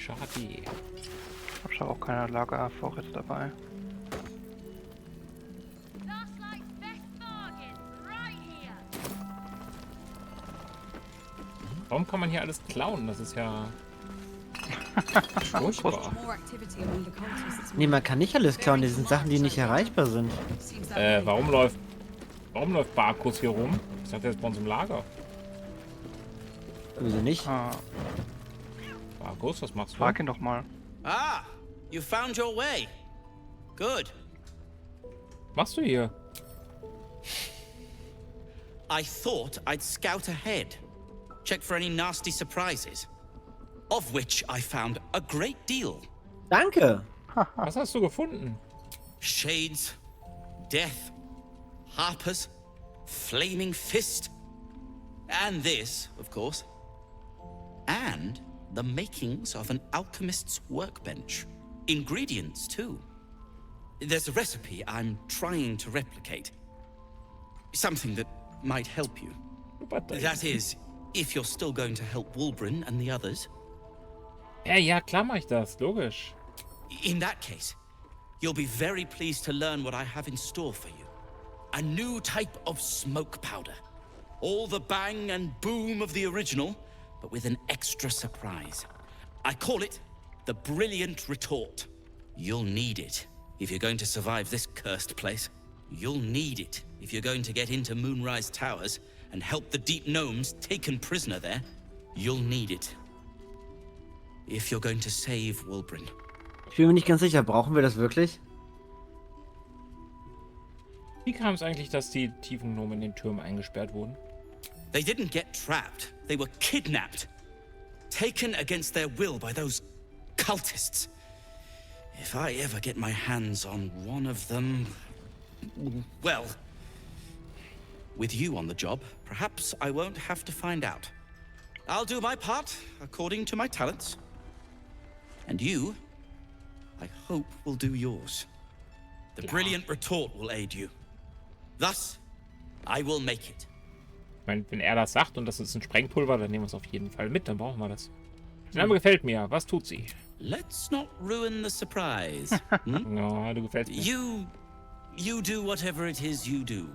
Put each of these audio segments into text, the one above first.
Schade. Hab auch keine Lagervorräte dabei. Warum kann man hier alles klauen? Das ist ja furchtbar. Nee, man kann nicht alles klauen. Das sind Sachen, die nicht erreichbar sind. Warum läuft Barkus hier rum? Ich dachte, der ist bei uns im Lager. Wieso nicht? Ah, Barkus, was machst du? frag ihn doch mal. Ah, you found your way. Good. Was machst du hier? I thought I'd scout ahead. Check for any nasty surprises. Of which I found a great deal. Danke. Was hast du gefunden? Shades, death, harpers, flaming fist, and this, of course. And the makings of an alchemist's workbench. Ingredients, too. There's a recipe I'm trying to replicate. Something that might help you. That is, if you're still going to help Wulbren and the others. Ja, klar mach ich das, logisch. In that case, you'll be very pleased to learn what I have in store for you. A new type of smoke powder. All the bang and boom of the original, but with an extra surprise. I call it the Brilliant Retort. You'll need it if you're going to survive this cursed place. You'll need it if you're going to get into Moonrise Towers and help the Deep Gnomes taken prisoner there. You'll need it if you're going to save Wulbren. Ich bin mir nicht ganz sicher. Brauchen wir das wirklich? Wie kam es eigentlich, dass die tiefen Gnomen in den Türmen eingesperrt wurden? They didn't get trapped. They were kidnapped. Taken against their will by those cultists. If I ever get my hands on one of them... Well... With you on the job, perhaps I won't have to find out. I'll do my part, according to my talents. And you, I hope, will do yours. The Brilliant Retort will aid you. Thus, I will make it. Ich meine, wenn er das sagt und das ist ein Sprengpulver, dann nehmen wir es auf jeden Fall mit, dann brauchen wir das. Der Name gefällt mir. Was tut sie? Let's not ruin the surprise. Ja, du gefällst mir. You do whatever it is you do.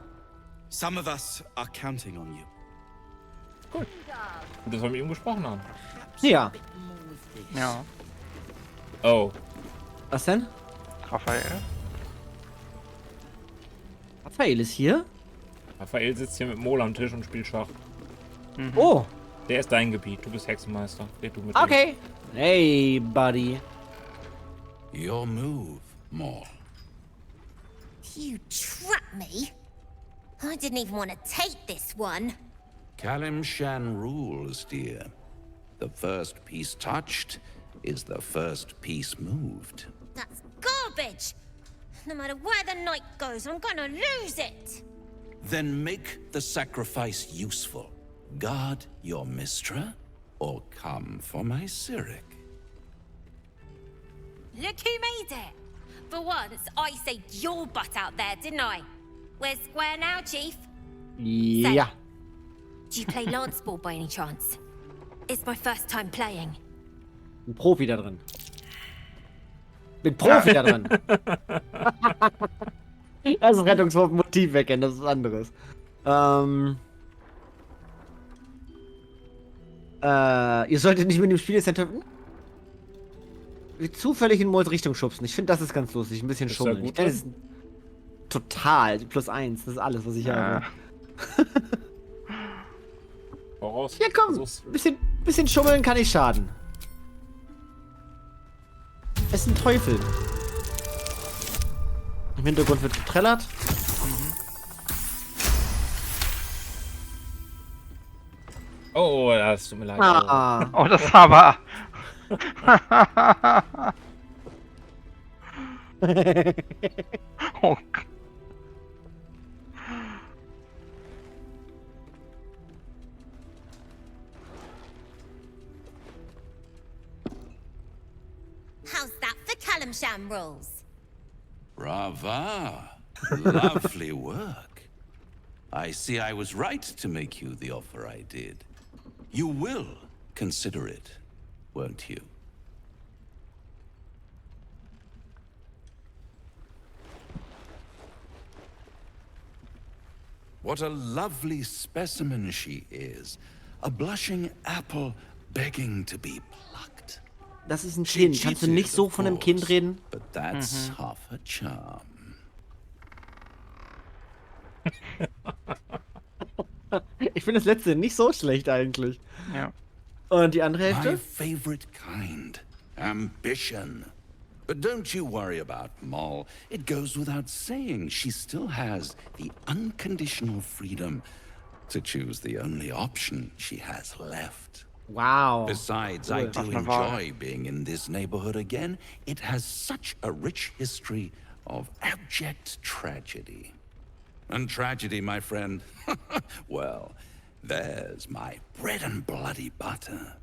Some of us are counting on you. Gut. Gut, dass wir mit ihm gesprochen haben. Ja. Ja, Oh. Was denn? Raphael. Raphael ist hier? Raphael sitzt hier mit Mola am Tisch und spielt Schach. Oh. Der ist dein Gebiet. Du bist Hexenmeister. Red du mit Okay. Hey, buddy. Your move, Maul. You trapped me? I didn't even want to take this one. Calimshan rules, dear. The first piece touched is the first piece moved. That's garbage! No matter where the night goes, I'm gonna lose it! Then make the sacrifice useful. Guard your Mistra, or come for my Cyric. Look who made it! For once, I saved your butt out there, didn't I? We're square now, Chief. Ja. Do you play Lance Ball by any chance? It's my first time playing. Ein Profi da drin. Mit Profi da drin. Das ist Rettungswurf-Motiv wegkennen, das ist was anderes. Ihr solltet nicht mit dem Spielecenter zufällig in Molds Richtung schubsen. Ich finde, das ist ganz lustig. Ein bisschen Ist schummeln. ja gut, Das ist total. +1. Das ist alles, was ich habe. Voraus. Ja, komm. Versuch's. Bisschen schummeln kann nicht schaden. Es ist ein Teufel. Im Hintergrund wird getrellert. Oh, das tut mir leid. Ah. Oh, das war aber... Oh. How's that for Calimshan rules? Brava! Lovely work. I see I was right to make you the offer I did. You will consider it, won't you? What a lovely specimen she is. A blushing apple begging to be plucked. Das ist ein She Kind. Kannst du cheated, nicht so of von einem course, Kind reden? But that's half her charm. Ich finde das letzte nicht so schlecht eigentlich. Ja. Und die andere My Hälfte? favorite kind. Ambition. But don't you worry about Moll. It goes without saying she still has the unconditional freedom to choose the only option she has left. Wow. Besides, I do Was eine Wahl. enjoy being in this neighborhood again. It has such a rich history of abject tragedy. And tragedy, my friend, well, there's my bread and bloody butter.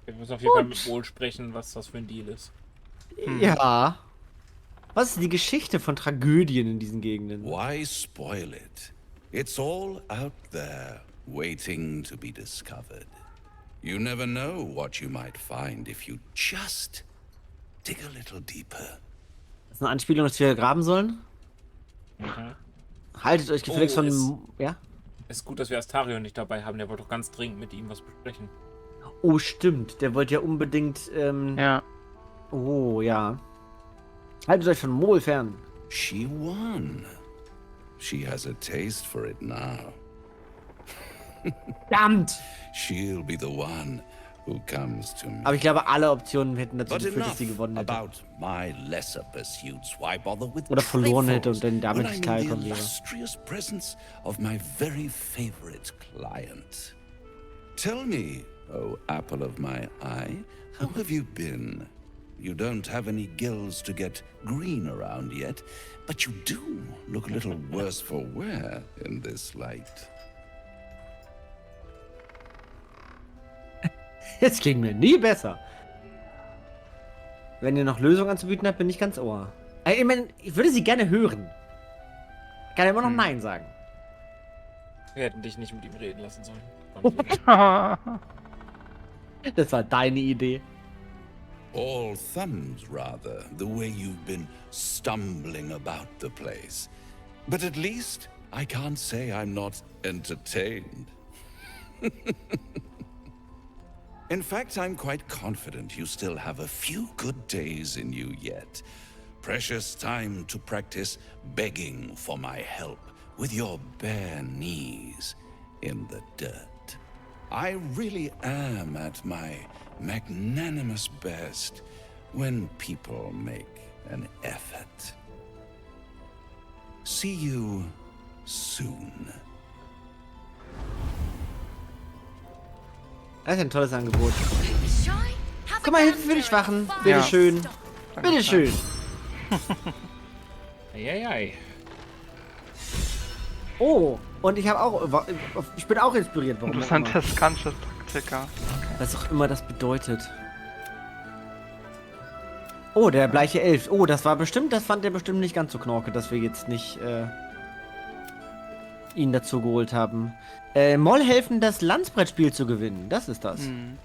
Wir müssen auf jeden Fall mit Wohl sprechen, was das für ein Deal ist. Ja. Was ist die Geschichte von Tragödien in diesen Gegenden? Why spoil it? It's all out there, waiting to be discovered. You never know what you might find if you just dig a little deeper. Das ist eine Anspielung, dass wir graben sollen? Mhm. Haltet euch gefälligst Oh, von... Ja? Es ist gut, dass wir Astarion nicht dabei haben. Der wollte doch ganz dringend mit ihm was besprechen. Oh, stimmt. Der wollte ja unbedingt... Ja. Oh, ja. Haltet euch von Mol fern. She won. She has a taste for it now. Verdammt! She'll be the one who comes to me. Aber ich glaube, alle Optionen hätten dazu But geführt, dass enough sie gewonnen hätte. about my lesser pursuits. Why bother with Oder verloren hätte und dann trifles damit when nicht I'm in klargekommen the wäre. illustrious presence of my very favorite client. Tell me, oh apple of my eye, how have you been? You don't have any gills to get green around yet, but you do look a little worse for wear in this light. Jetzt ging mir nie besser. Wenn ihr noch Lösungen anzubieten habt, bin ich ganz ohr. Ich meine, ich würde sie gerne hören. Ich kann immer noch Nein sagen. Wir hätten dich nicht mit ihm reden lassen sollen. Das war deine Idee. All thumbs, rather, the way you've been stumbling about the place. But at least I can't say I'm not entertained. In fact, I'm quite confident you still have a few good days in you yet. Precious time to practice begging for my help with your bare knees in the dirt. I really am at my magnanimous best when people make an effort. See you soon. Das ist ein tolles Angebot. Shine? Have a Guck mal, Hilfe gander für die and Schwachen. find Bitteschön. stuff. Bitteschön. Eieiei. Oh, und ich habe auch... Ich bin auch inspiriert. Warum auch immer. Interessantes ganze Taktiker. Was auch immer das bedeutet. Oh, der bleiche Elf. Oh, das fand der bestimmt nicht ganz so knorke, dass wir jetzt nicht ihn dazu geholt haben. Moll helfen, das Landsbrettspiel zu gewinnen. Das ist das. Hm.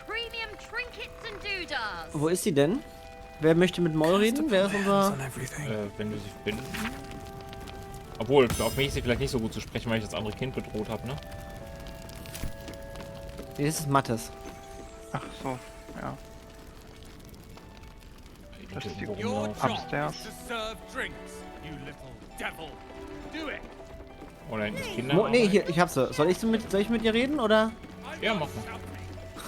Premium trinkets and doodads. Wo ist sie denn? Wer möchte mit Moll reden? Wer ist unser... Wenn du sie finden. Obwohl, auf mich ist sie vielleicht nicht so gut zu sprechen, weil ich das andere Kind bedroht habe, ne? Nee, das ist Mattes. Ach so, ja. Das ist die- Upstairs. Upstairs. Oder hinten ist Kinder. Nee, hier, ich hab sie. Soll ich mit ihr reden, oder? Ja, mach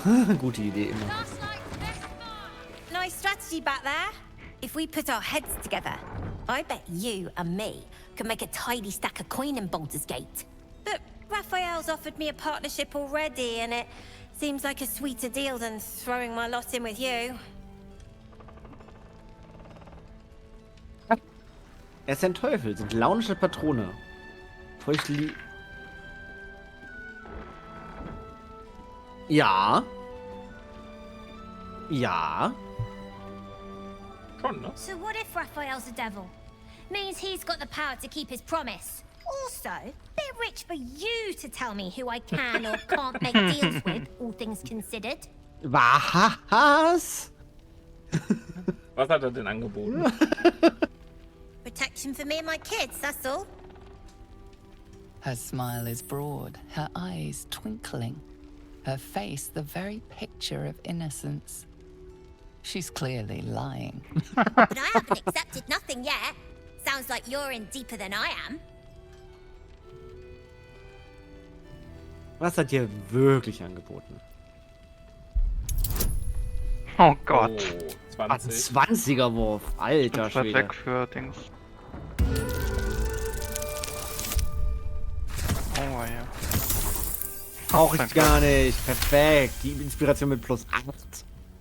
mal. Gute Idee immer. Just like this one. Nice strategy back there. If we put our heads together, I bet you and me could make a tidy stack of coin in Baldur's Gate. But Raphael's offered me a partnership already, and it seems like a sweeter deal than throwing my lot in with you. Er ist ein Teufel, sind launische Patrone. Feuchtli... Ja. Ja. Schon, ne? So what if Raphael's a devil? Means he's got the power to keep his promise. Also, bit rich for you to tell me who I can or can't make deals with, all things considered. Was? Was hat er denn angeboten? Protection for me and my kids, that's all. Her smile is broad, her eyes twinkling, her face the very picture of innocence. She's clearly lying. But I haven't accepted nothing yet. Sounds like you're in deeper than I am. Was hat dir wirklich angeboten? Oh Gott. Oh, Ein 20. 20er Wurf. Alter Das wird Schwede. weg für Dings. Oh ja. Brauche ich gar nicht. Perfekt. Die Inspiration mit +8.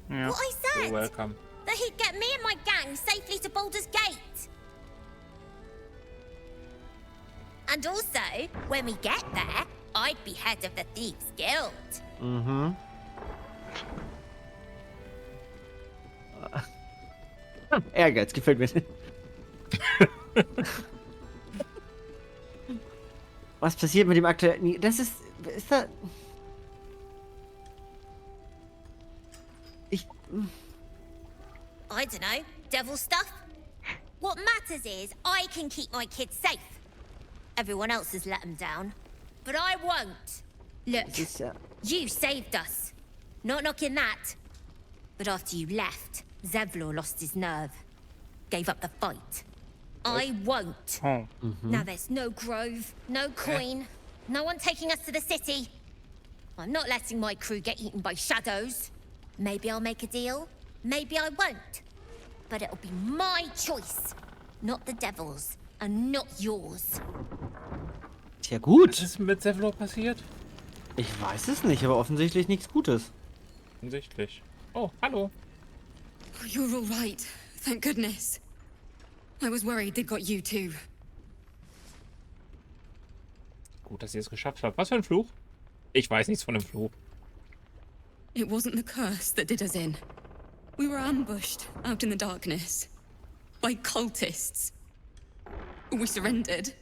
Ja. What I You're said? welcome. That he'd get me and my gang safely to Baldur's Gate. And also, when we get there, I'd be head of the Thieves Guild. Mhm. Ehrgeiz, gefällt mir. Was passiert mit dem aktuellen... Das ist... Ist da... Ich... I don't know, devil stuff? What matters is I can keep my kids safe. Everyone else has let them down. But I won't. Look, Das ist ja... you saved us. Not knocking that. But after you left, Zevlor lost his nerve. Gave up the fight. I won't. Oh. Now there's no grove, no coin, no one taking us to the city. I'm not letting my crew get eaten by shadows. Maybe I'll make a deal, maybe I won't. But it'll be my choice, not the devil's, and not yours. Tja gut. Was ist mit Zevlor passiert? Ich weiß es nicht, aber offensichtlich nichts Gutes. Offensichtlich. Oh, hallo. Oh, you're all right. Thank goodness. I was worried they'd got you too. Gut, dass ihr es geschafft habt. Was für ein Fluch? Ich weiß nichts von dem Fluch. It wasn't the curse that did us in. We were ambushed out in the darkness by cultists. We surrendered.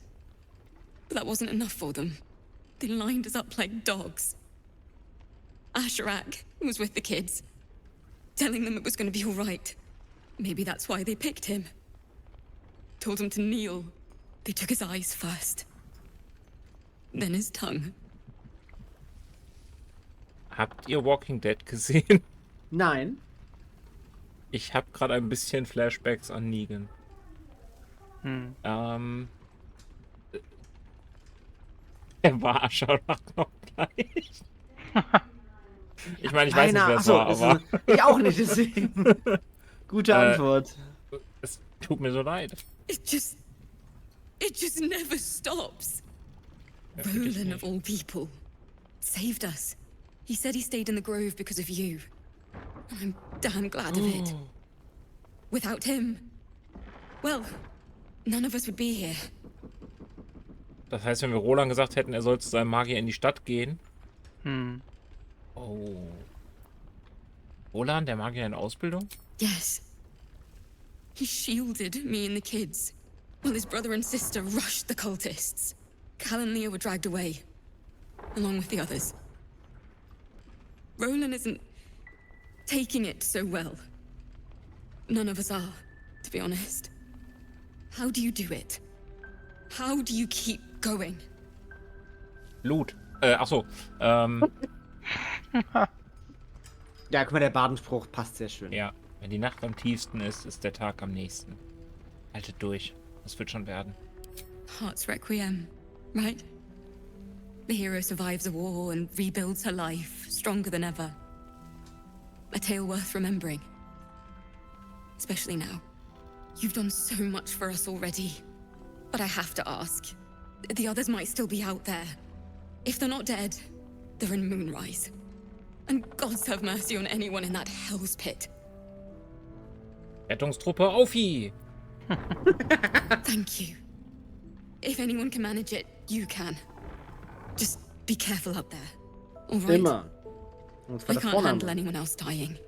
But that wasn't enough for them. They lined us up like dogs. Asherak was with the kids, telling them it was going to be all right. Maybe that's why they picked him. Told him to kneel. They took his eyes first. Then his tongue. Habt ihr Walking Dead gesehen? Nein. Ich habe gerade ein bisschen Flashbacks an Negan. Er war Asherak noch gleich. Ich meine, ich weiß nicht, wer es war, aber... Ich auch nicht, deswegen. Gute Antwort. Es tut mir so leid. It just never stops. Ja, wirklich Roland, nicht. of all people, saved us. He said he stayed in the grove because of you. I'm damn glad of it. Without him, well, none of us would be here. Das heißt, wenn wir Roland gesagt hätten, er soll zu seinem Magier in die Stadt gehen. Hm. Oh. Roland, der Magier in Ausbildung? Yes. He shielded me and the kids, while his brother and sister rushed the cultists. Cal and Leah were dragged away, along with the others. Roland isn't taking it so well. None of us are, to be honest. How do you do it? How do you keep going? Loot. Achso. Ja, guck mal, der Badenspruch passt sehr schön. Ja. Wenn die Nacht am tiefsten ist, ist der Tag am nächsten. Haltet durch. Das wird schon werden. Heart's Requiem, right? The hero survives a war and rebuilds her life, stronger than ever. A tale worth remembering. Especially now. You've done so much for us already. But I have to ask. The others might still be out there. If they're not dead, they're in Moonrise. And gods have mercy on anyone in that hell's pit. Rettungstruppe, Aufi! Thank you. If anyone can manage it, you can. Just be careful out there. All right? Immer. Und I zwar der can't handle Vorname. anyone else dying.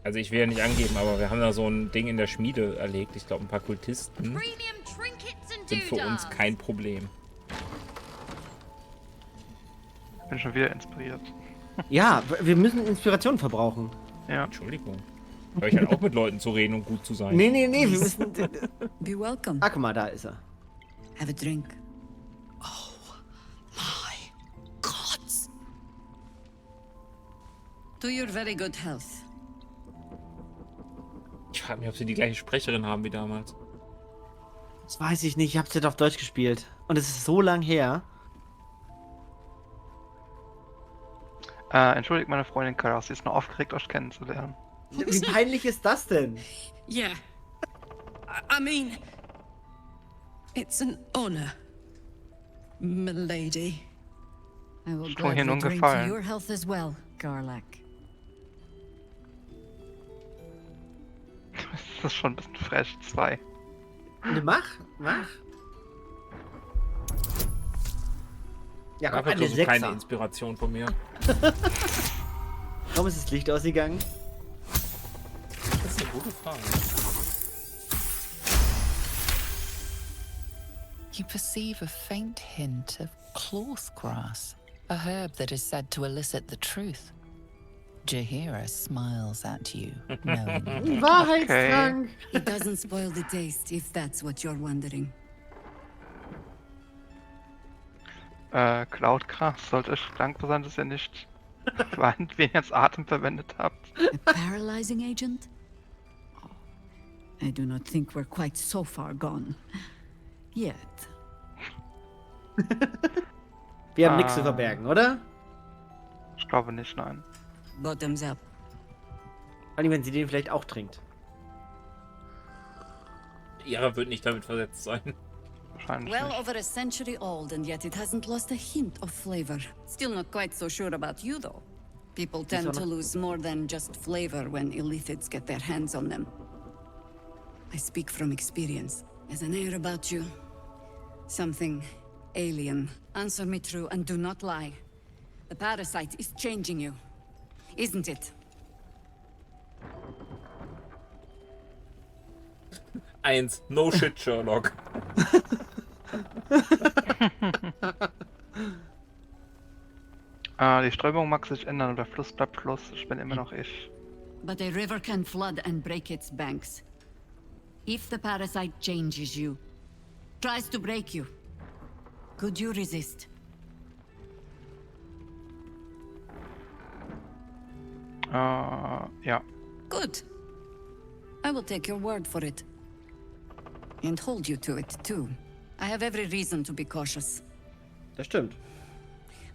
Also ich will ja nicht angeben, aber wir haben da so ein Ding in der Schmiede erlegt. Ich glaube, ein paar Kultisten Premium trinkets and sind für uns kein Problem. Ich bin schon wieder inspiriert. Ja, wir müssen Inspiration verbrauchen. Ja. Entschuldigung. Hör ich halt auch mit Leuten zu reden und gut zu sein. Nee, wir müssen... Be welcome. Ah, guck mal, da ist er. Have a drink. Oh, my gods. To your very good health. Ich frage mich, ob sie die gleiche Sprecherin haben wie damals. Das weiß ich nicht, ich hab's jetzt auf Deutsch gespielt. Und es ist so lang her. Entschuldigt meine Freundin Kara, sie ist nur aufgeregt, euch kennenzulernen. Wie peinlich ist das denn? Yeah. I mean, it's an honor, milady. I will Ist mir hier nun gladly drink to gefallen. your health as well, Garlack. Das ist schon ein bisschen frech, 2. Ne, mach. Ja, komm, Dafür eine kriegst du keine 6er. Inspiration von mir. Warum ist das Licht ausgegangen? Das ist eine gute Frage. You perceive a faint hint of cloth grass, a herb that is said to elicit the truth. Jahira smiles at you, knowingly. Wahrheitskrank! It doesn't spoil the taste, if that's what you're wondering. Cloudgras, sollte euch dankbar sein, dass ihr nicht weniger als Atem verwendet habt. A paralyzing agent? Oh, I do not think we're quite so far gone. Yet. Wir haben nichts zu verbergen, oder? Ich glaube nicht, nein. Bottoms up. Vor allem, wenn sie den vielleicht auch trinkt. Ihrer wird nicht damit versetzt sein. Wahrscheinlich Well nicht. over a century old, and yet it hasn't lost a hint of flavor. Still not quite so sure about you, though. People tend to lose more than just flavor when illithids get their hands on them. I speak from experience. There's an air about you. Something alien. Answer me true and do not lie. The parasite is changing you, isn't it? 1. No shit, Sherlock. Die Strömung mag sich ändern und der Fluss bleibt Fluss. Ich bin immer noch ich. But a river can flood and break its banks. If the parasite changes you, tries to break you, could you resist? Ja. Good. I will take your word for it. And hold you to it, too. I have every reason to be cautious. Das stimmt.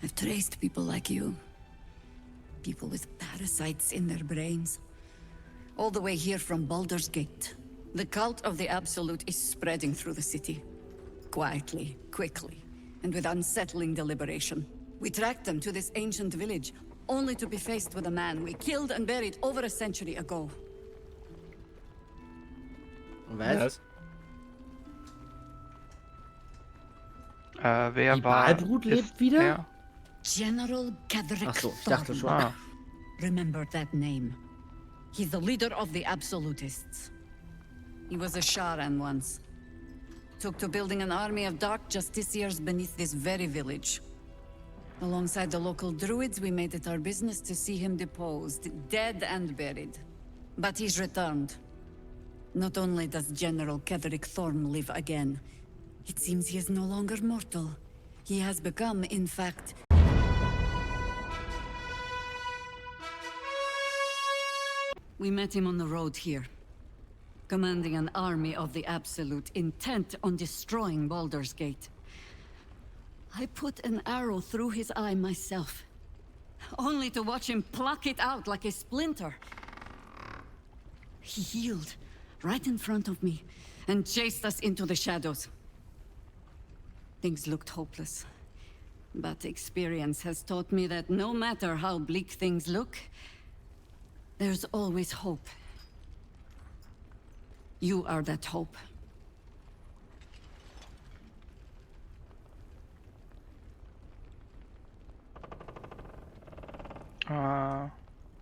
I've traced people like you. People with parasites in their brains. All the way here from Baldur's Gate. The cult of the Absolute is spreading through the city. Quietly, quickly, and with unsettling deliberation. We tracked them to this ancient village, only to be faced with a man we killed and buried over a century ago. Was? Wer Die war... Walbrut lebt wieder? Ja. General Gadrick Ach so, ich dachte schon. Ah. Remember that name. He's the leader of the Absolutists. He was a Sharan once. Took to building an army of dark justiciars beneath this very village. Alongside the local druids, we made it our business to see him deposed, dead and buried. But he's returned. Not only does General Ketherick Thorm live again, it seems he is no longer mortal. He has become, in fact... We met him on the road here, commanding an army of the Absolute, intent on destroying Baldur's Gate. I put an arrow through his eye myself, only to watch him pluck it out like a splinter. He healed right in front of me and chased us into the shadows. Things looked hopeless, but experience has taught me that no matter how bleak things look, there's always hope. You are that hope.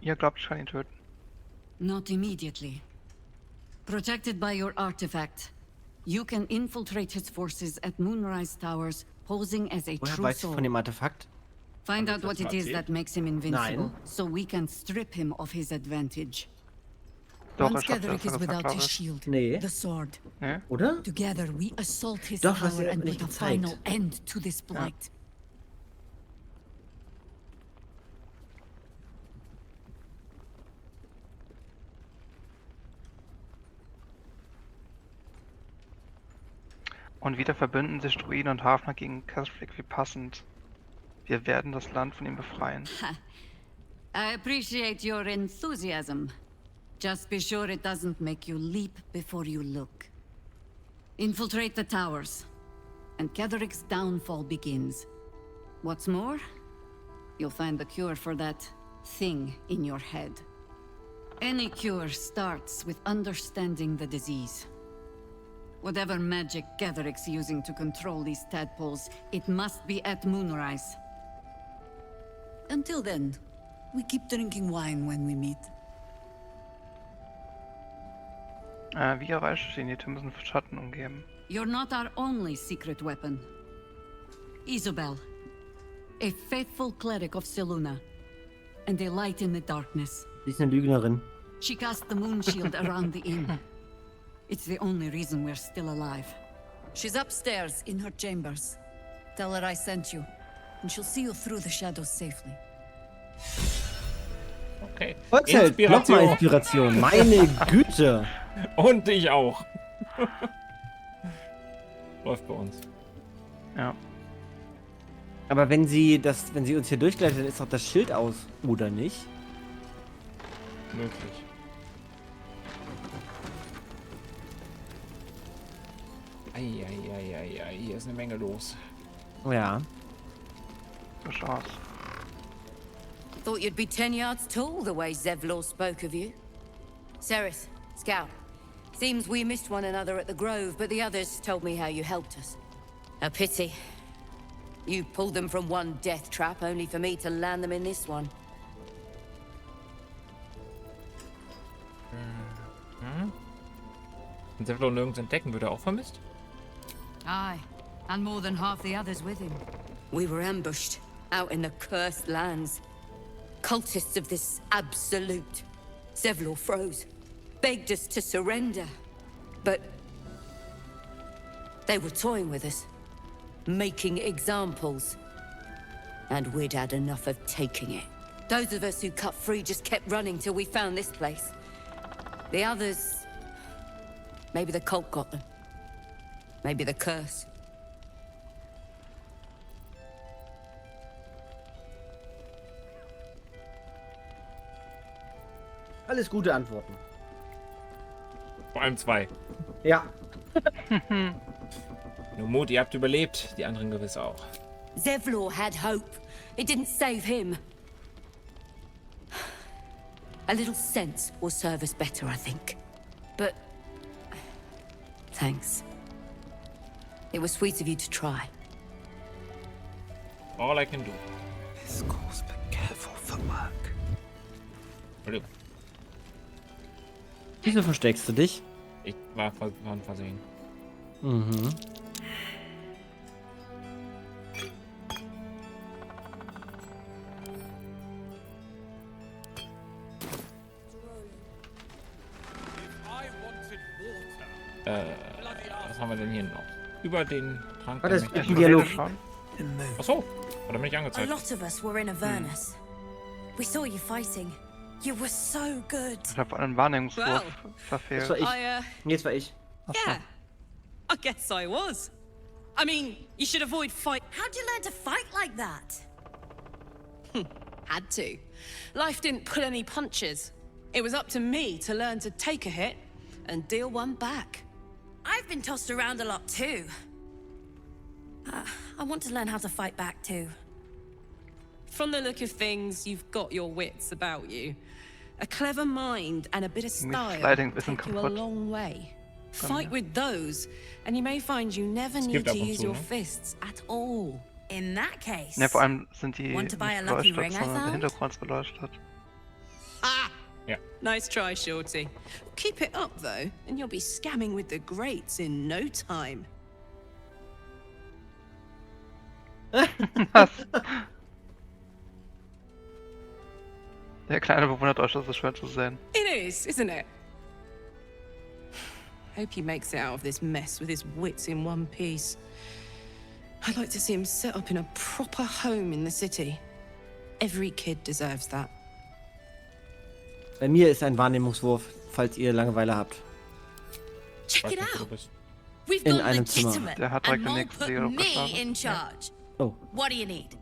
Ihr glaubt, ich kann ihn töten. Not immediately. Protected by your artifact, you can infiltrate his forces at Moonrise Towers, posing as a Woher true weißt du soul. von dem Artefakt? Find Haben out wir what das it mal is erzählt? that makes him invincible, Nein. so we can strip him of his advantage. Doch, Once ich hab das Ketheric is gesagt, without glaube his ich. shield, Nee. the sword, Nee? Oder? together we assault his Doch, hast du power ja and nicht put a gezeigt. final end to this blight. Und wieder verbünden sich Druiden und Hafner gegen Ketheric wie passend. Wir werden das Land von ihm befreien. I appreciate your enthusiasm. Just be sure it doesn't make you leap before you look. Infiltrate the towers, and Ketheric's downfall begins. What's more, you'll find the cure for that thing in your head. Any cure starts with understanding the disease. Whatever magic Ketheric's using to control these tadpoles, it must be at moonrise. Until then, we keep drinking wine when we meet. Wie erreiche ich ihn? Die müssen Schatten umgeben. You're not our only secret weapon. Isabel, a faithful cleric of Seluna, and a light in the darkness. Sie ist eine Lügnerin. She cast the moon shield around the inn. It's the only reason we're still alive. She's upstairs in her chambers. Tell her I sent you, and she'll see you through the shadows safely. Okay. Volksheld, nochmal Inspiration. Meine Güte. Und ich auch. Läuft bei uns. Ja. Aber wenn sie uns hier durchgleitet, dann ist doch das Schild aus, oder nicht? Möglich. Eieieiei, hier ist eine Menge los. Ja. Durchaus. Thought you'd be 10 yards tall the way Zevlor spoke of you. Cerith, Scout. Seems we missed one another at the Grove, but the others told me how you helped us. A pity. You pulled them from one death trap, only for me to land them in this one. Wenn Zevlor nirgends entdecken, wird er auch vermisst? Aye, and more than half the others with him. We were ambushed, out in the cursed lands. Cultists of this absolute. Zevlor froze, begged us to surrender. But they were toying with us, making examples. And we'd had enough of taking it. Those of us who cut free just kept running till we found this place. The others... Maybe the cult got them. Maybe the curse. Alles gute Antworten. Vor allem 2. Ja. Nur Mut, ihr habt überlebt. Die anderen gewiss auch. Zevlor had hope. It didn't save him. A little sense will serve us better, I think. But... thanks. It was sweet of you to try. All I can do. This calls for careful footwork. Entschuldigung. Wieso versteckst du dich? Ich war ein Versehen. Mhm. Was haben wir denn hier noch? Über den Trank. Warte, es der gibt Mächte. einen Dialog. Achso, hat er mich A angezeigt. lot of us were in Avernus. We saw you fighting. You were so good. Ich habe einen Wahrnehmungswurf Wow. Das verfehlt. war ich. I, Nee, das war ich. yeah. I guess I was. I mean, you should avoid fight. How'd you learn to fight like that? Had to. Life didn't pull any punches. It was up to me to learn to take a hit and deal one back. I've been tossed around a lot too. I want to learn how to fight back too. From the look of things, you've got your wits about you. A clever mind and a bit of style sliding bisschen take you a kaputt. long way. Fight with those, and you may find you never Es need gibt ab to und use zu, your ne? fists at all. In that case. Ne, vor allem sind die Want nicht to buy a lucky beleuchtet, ring I sondern der found? Hintergrund ist beleuchtet. Ah! Ja. Nice try, Shorty. Keep it up, though, and you'll be scamming with the greats in no time. Der Kleine bewundert euch, das ist schwer zu sehen. It is, isn't it? Hope he makes it out of this mess with his wits in one piece. I'd like to see him set up in a proper home in the city. Every kid deserves that. Bei mir ist ein Wahrnehmungswurf, falls ihr Langeweile habt. Check it Weiß nicht, wo du out. bist. We've In gone einem Zimmer. legitimate. Der hat And direkt den Mole nächsten put Dialog me gestartet. in charge. Oh. What do you need?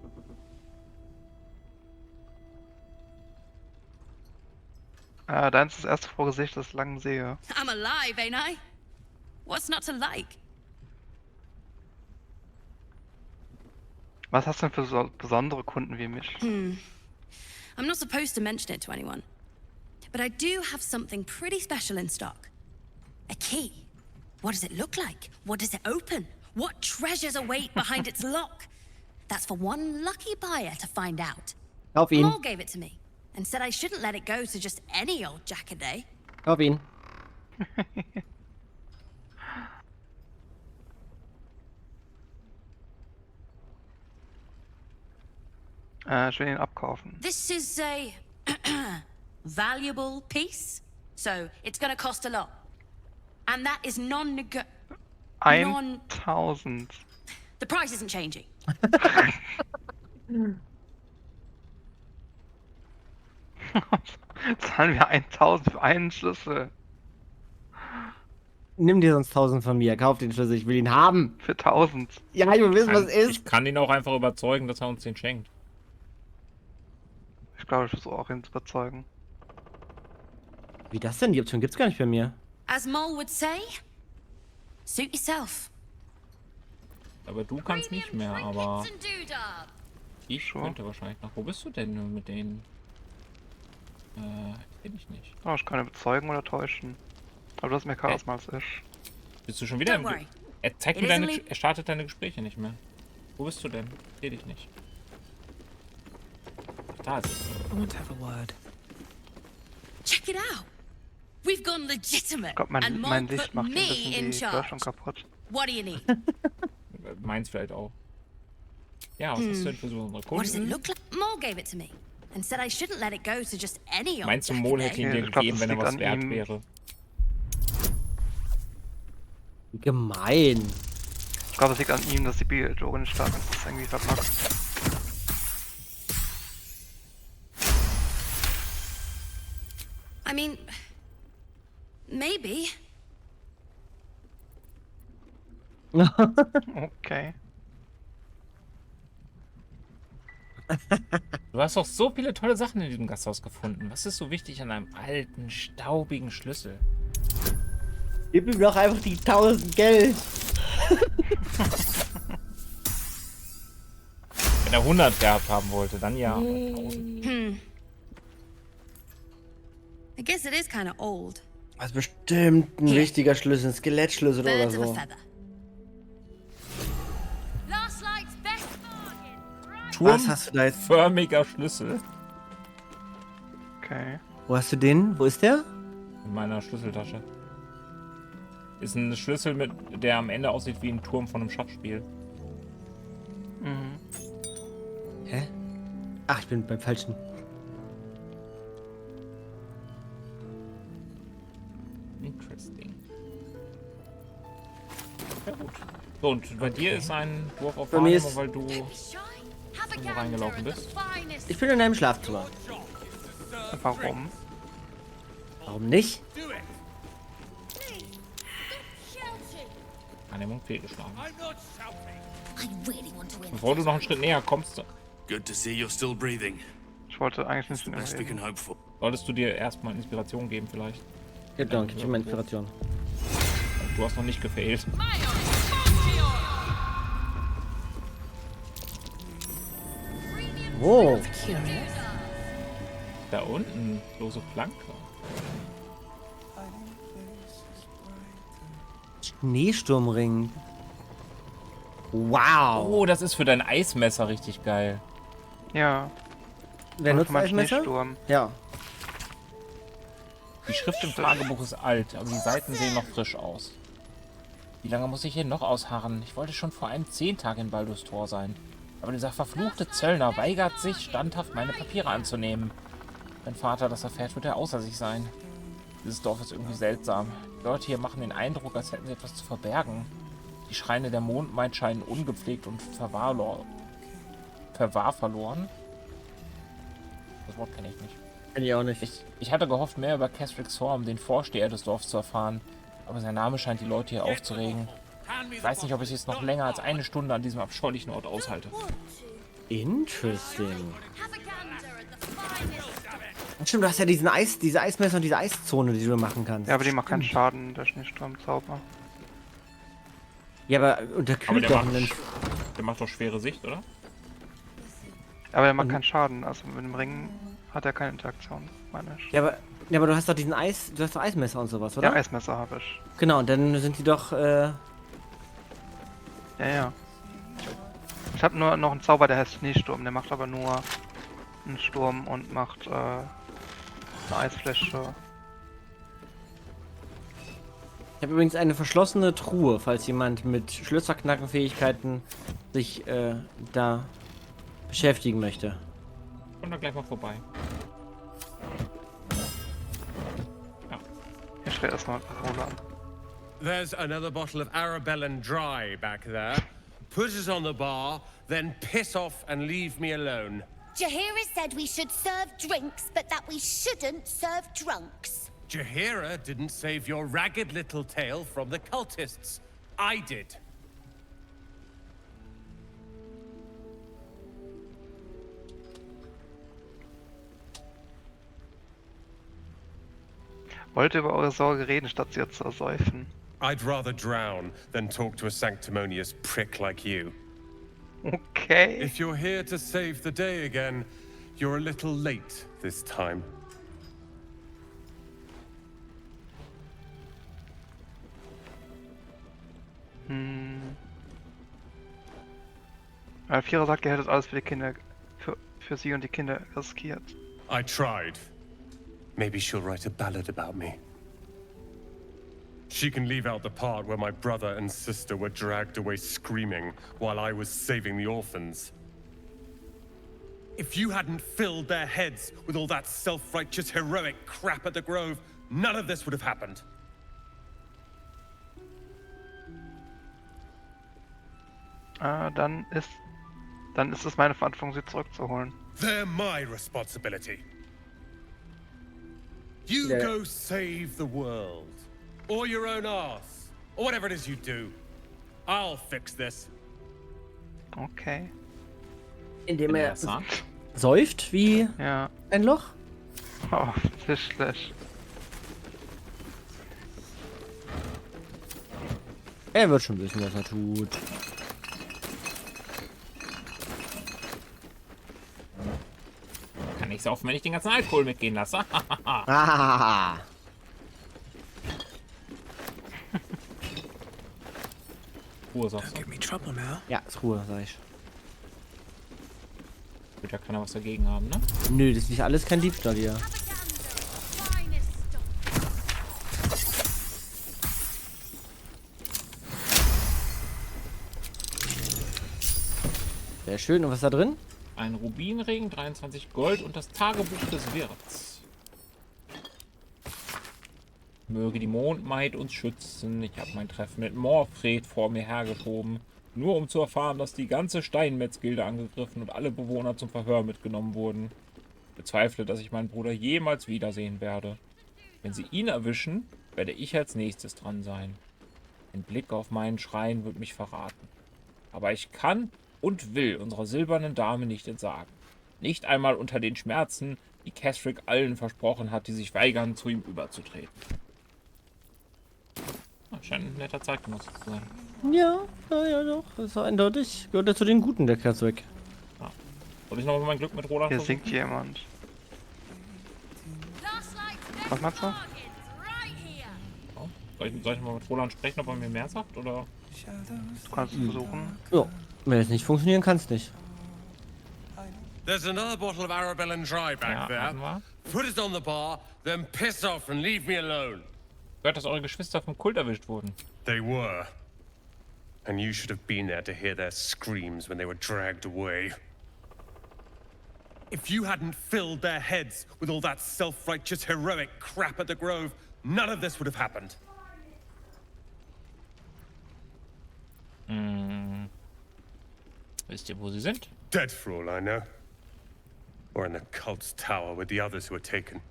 Deins ist das erste Vorgesicht des langen Sehe. I'm alive, ain't I? What's not to like? Was hast du denn für so besondere Kunden wie mich? I'm not supposed to mention it to anyone, but I do have something pretty special in stock. A key. What does it look like? What does it open? What treasures await behind its lock? That's for one lucky buyer to find out. Kauf ihn. Maul gave it to me and said I shouldn't let it go to just any old jackaday. Kauf ihn. Ich will ihn abkaufen. This is a valuable piece, so it's gonna cost a lot. And that is non-negotiable. 1000. The price isn't changing. Zahlen wir 1000 für einen Schlüssel. Nimm dir sonst 1000 von mir. Kauf den Schlüssel. Ich will ihn haben. Für 1000. Ja, ich will wissen, was es ist. Ich kann ihn auch einfach überzeugen, dass er uns den schenkt. Ich glaube, ich versuche auch ihn zu überzeugen. Wie das denn? Die Option gibt's gar nicht bei mir. As Mole would say, suit yourself. Aber du kannst nicht mehr, aber Trinkets and doodad. ich könnte wahrscheinlich noch. Wo bist du denn mit denen? Kenn ich nicht. Oh, ich kann ihn überzeugen oder täuschen. Aber du hast mehr Chaos als ich. Bist du schon wieder Don't im... worry. Er zeigt It mir deine... isn't Er startet deine Gespräche nicht mehr. Wo bist du denn? Ich seh dich nicht. Da ist es. I want to have a word. Check it out. We've gone legitimate. Ich glaube, and Mole mein Licht put macht me ein bisschen in die charge. Beleuchtung kaputt. What do you need? Meins vielleicht auch. Ja, was hast du denn für so unsere What does it Kunden? look like? Mole gave it to me and said I shouldn't let it go to just any old Meinst du, Mol hätte ihn jackaday. dir Ich glaub, gegeben, das wenn er liegt was an wert ihm. wäre? Gemein. Ich glaube, es liegt an ihm, dass die Biologie nicht stark ist. Das ist irgendwie verblockt. I mean, maybe. Okay. Du hast doch so viele tolle Sachen in diesem Gasthaus gefunden. Was ist so wichtig an einem alten, staubigen Schlüssel? Gib ihm doch einfach die 1000 Geld. Wenn er 100 gehabt haben wollte, dann ja. aber 1000. I guess it is kind of old. Das ist bestimmt ein wichtiger Schlüssel, ein Skelettschlüssel oder Birds of a so. feather. Last night's best bargain. Right? Was hast du da jetzt? Turmförmiger Schlüssel. Okay. Wo hast du den? Wo ist der? In meiner Schlüsseltasche. Ist ein Schlüssel, der am Ende aussieht wie ein Turm von einem Schachspiel. Mhm. Hä? Ach, ich bin beim falschen. Interesting. Ja gut. So, und bei dir ist ein Wurf auf Bei mir Wahrnehmung, ist- weil du Have a wo gander reingelaufen at the bist. finest. Ich bin in einem Schlafzimmer. Warum? Warum nicht? Wahrnehmung fehlgeschlagen. I really want to win. Bevor du noch einen Schritt näher kommst, Good to see you're still breathing. Ich wollte eigentlich nicht mit ihm Best we reden. can hope for. solltest du dir erstmal Inspiration geben vielleicht. Ja, danke, ich habe meine Inspiration. Du hast noch nicht gefailt. Oh, Da unten, lose Planke. Schneesturmring. Wow. Oh, das ist für dein Eismesser richtig geil. Ja. Wer Für nutzt meinen Eismesser? Schneesturm. Ja. Die Schrift im Tagebuch ist alt, aber die Seiten sehen noch frisch aus. Wie lange muss ich hier noch ausharren? Ich wollte schon vor einem 10 Tagen in Baldurs Tor sein. Aber dieser verfluchte Zöllner weigert sich, standhaft meine Papiere anzunehmen. Wenn Vater das erfährt, wird er außer sich sein. Dieses Dorf ist irgendwie seltsam. Die Leute hier machen den Eindruck, als hätten sie etwas zu verbergen. Die Schreine der Mondmaid scheinen ungepflegt und verwahr verloren. Das Wort kenne ich nicht. Kenn ich auch nicht. Ich hatte gehofft, mehr über Kesric's Form, den Vorsteher des Dorfs, zu erfahren. Aber sein Name scheint die Leute hier aufzuregen. Ich weiß nicht, ob ich jetzt noch länger als eine Stunde an diesem abscheulichen Ort aushalte. Interesting. Stimmt, du hast ja diese Eismesser und diese Eiszone, die du machen kannst. Ja, aber die macht keinen Schaden, der Schneesturmzauber. Ja, aber unterkühlt doch einen. Der macht doch schwere Sicht, oder? Aber der macht keinen Schaden, also mit dem Ring hat er keine Interaktion, meine ich. Ja, aber du hast doch du hast doch Eismesser und sowas, oder? Ja, Eismesser habe ich. Genau, und dann sind die doch, Ja. Ich habe nur noch einen Zauber, der heißt Schneesturm, der macht aber nur einen Sturm und macht eine Eisfläche. Ich habe übrigens eine verschlossene Truhe, falls jemand mit Schlösserknackenfähigkeiten sich da beschäftigen möchte. Kommt da gleich mal vorbei. Ja. Ich stelle erstmal Roland. There's another bottle of Arabellan Dry back there. Put it on the bar, then piss off and leave me alone. Jahira said we should serve drinks, but that we shouldn't serve drunks. Jahira didn't save your ragged little tail from the cultists. I did. Wollt über eure Sorge reden, statt sie zu ersäufen. I'd rather drown than talk to a sanctimonious prick like you. Okay. If you're here to save the day again, you're a little late this time. Vierer sagt, ihr hättet alles für die Kinder, für sie und die Kinder riskiert. I tried. Maybe she'll write a ballad about me. She can leave out the part where my brother and sister were dragged away screaming while I was saving the orphans. If you hadn't filled their heads with all that self-righteous heroic crap at the Grove, none of this would have happened. Dann ist es meine Verantwortung, sie zurückzuholen. They're my responsibility. You go save the world. Or your own ass. Or whatever it is you do. I'll fix this. Okay. Indem er säuft wie ein Loch? Oh, Tischlech. Er wird schon wissen, was er tut. Kann ich saufen, wenn ich den ganzen Alkohol mitgehen lasse. Ah. Ruhe, sagst du. Ja, ist Ruhe, sag ich. Wird ja keiner was dagegen haben, ne? Nö, das ist nicht alles kein Diebstahl hier. Sehr schön. Und was ist da drin? Ein Rubinring, 23 Gold und das Tagebuch des Wirts. Möge die Mondmaid uns schützen. Ich habe mein Treffen mit Morfred vor mir hergeschoben, nur um zu erfahren, dass die ganze Steinmetzgilde angegriffen und alle Bewohner zum Verhör mitgenommen wurden. Ich bezweifle, dass ich meinen Bruder jemals wiedersehen werde. Wenn sie ihn erwischen, werde ich als nächstes dran sein. Ein Blick auf meinen Schrein wird mich verraten. Aber ich kann und will unserer silbernen Dame nicht entsagen. Nicht einmal unter den Schmerzen, die Kesric allen versprochen hat, die sich weigern, zu ihm überzutreten. Scheint ein netter Zeitgenosse zu sein. Ja, doch. Das ist eindeutig. Gehört er zu den Guten, der Kesric. Ja. Soll ich nochmal mein Glück mit Roland Hier versuchen? singt jemand. Was machst du? Oh. Soll ich mal mit Roland sprechen, ob er mir mehr sagt, oder? Du kannst es versuchen. Ja, wenn es nicht funktionieren kann, es nicht. There's another bottle of Arabellan Dry back there. Put it on the bar, then piss off and leave me alone. Gehört, dass eure Geschwister vom Kult erwischt wurden. They were. And you should have been there to hear their screams when they were dragged away. If you hadn't filled their heads with all that self-righteous heroic crap at the Grove, none of this would have happened. Wisst ihr, wo sie sind? Dead for all I know. Or in the cult's tower with the others who were taken.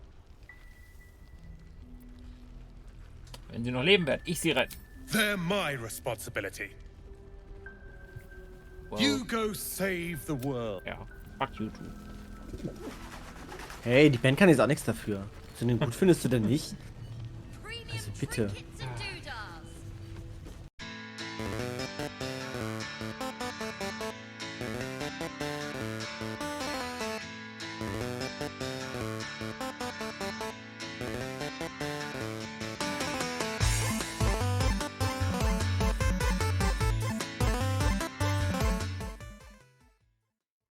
Wenn sie noch leben, werde ich sie retten. They're my responsibility. Wow. You go save the world. Ja, fuck you too. Hey, die Band kann jetzt auch nichts dafür. So den gut findest du denn nicht? Also bitte.